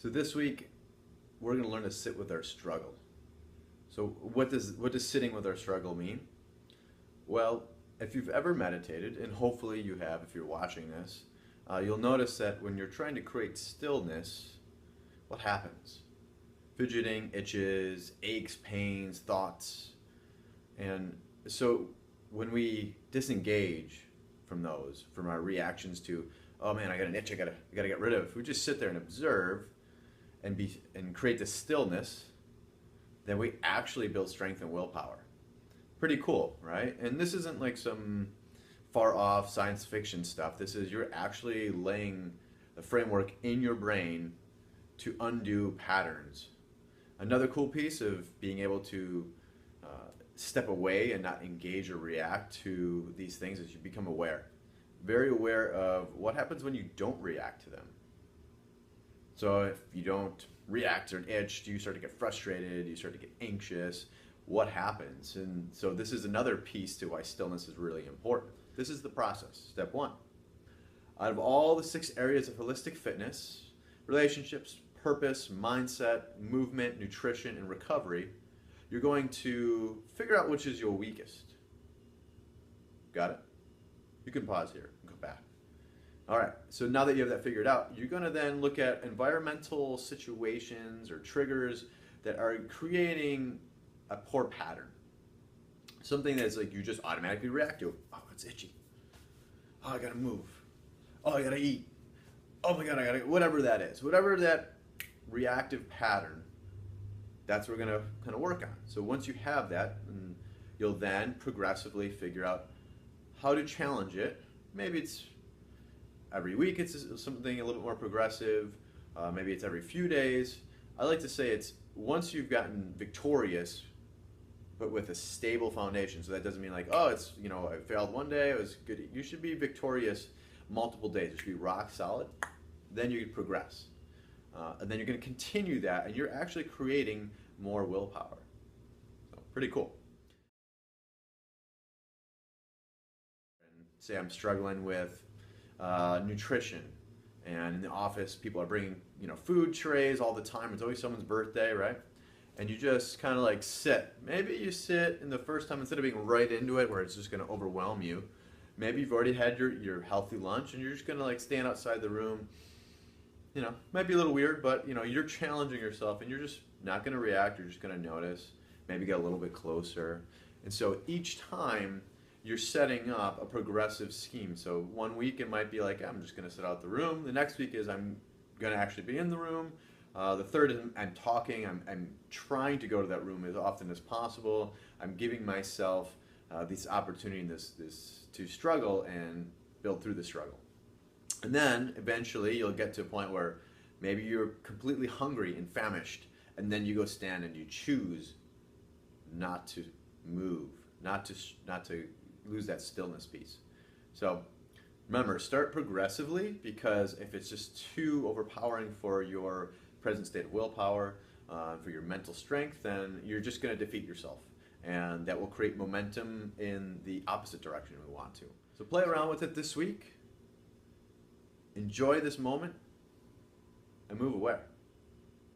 So this week, we're going to learn to sit with our struggle. So what does sitting with our struggle mean? Well, if you've ever meditated, and hopefully you have if you're watching this, you'll notice that when you're trying to create stillness, what happens? Fidgeting, itches, aches, pains, thoughts. And so when we disengage from those, from our reactions to, oh man, I got an itch, I gotta get rid of, if we just sit there and observe and create this stillness, then we actually build strength and willpower. Pretty cool, right? And this isn't like some far off science fiction stuff. This is you're actually laying the framework in your brain to undo patterns. Another cool piece of being able to step away and not engage or react to these things is you become aware. Very aware of what happens when you don't react to them. So if you don't react to an itch, do you start to get frustrated? Do you start to get anxious? What happens? And so this is another piece to why stillness is really important. This is the process. Step one. Out of all the 6 areas of holistic fitness, relationships, purpose, mindset, movement, nutrition, and recovery, you're going to figure out which is your weakest. Got it? You can pause here and go back. All right, so now that you have that figured out, you're going to then look at environmental situations or triggers that are creating a poor pattern. Something that's like you just automatically react to. Oh, it's itchy. Oh, I gotta move. Oh, I gotta eat. Oh my God, I gotta, whatever that is. Whatever that reactive pattern, that's what we're gonna kind of work on. So once you have that, you'll then progressively figure out how to challenge it. Maybe it's every week it's something a little bit more progressive. Maybe it's every few days. I like to say it's once you've gotten victorious, but with a stable foundation. So that doesn't mean like, oh, it's, I failed one day, it was good. You should be victorious multiple days. It should be rock solid. Then you can progress. And then you're going to continue that, and you're actually creating more willpower. So pretty cool. Say I'm struggling with nutrition, and in the office people are bringing food trays all the time. It's always someone's birthday, right? And you just kind of like sit. Maybe you sit in the first time, instead of being right into it where it's just going to overwhelm you, maybe you've already had your healthy lunch and you're just going to like stand outside the room. Might be a little weird, but you're challenging yourself and you're just not going to react. You're just going to notice, maybe get a little bit closer. And so each time you're setting up a progressive scheme. So one week it might be like, I'm just going to sit out the room. The next week is I'm going to actually be in the room. The third is I'm talking. I'm trying to go to that room as often as possible. I'm giving myself this opportunity, this to struggle and build through the struggle. And then eventually you'll get to a point where maybe you're completely hungry and famished, and then you go stand and you choose not to move, not to lose that stillness piece. So remember, start progressively, because if it's just too overpowering for your present state of willpower, for your mental strength, then you're just going to defeat yourself. And that will create momentum in the opposite direction we want to. So play around with it this week. Enjoy this moment and move away.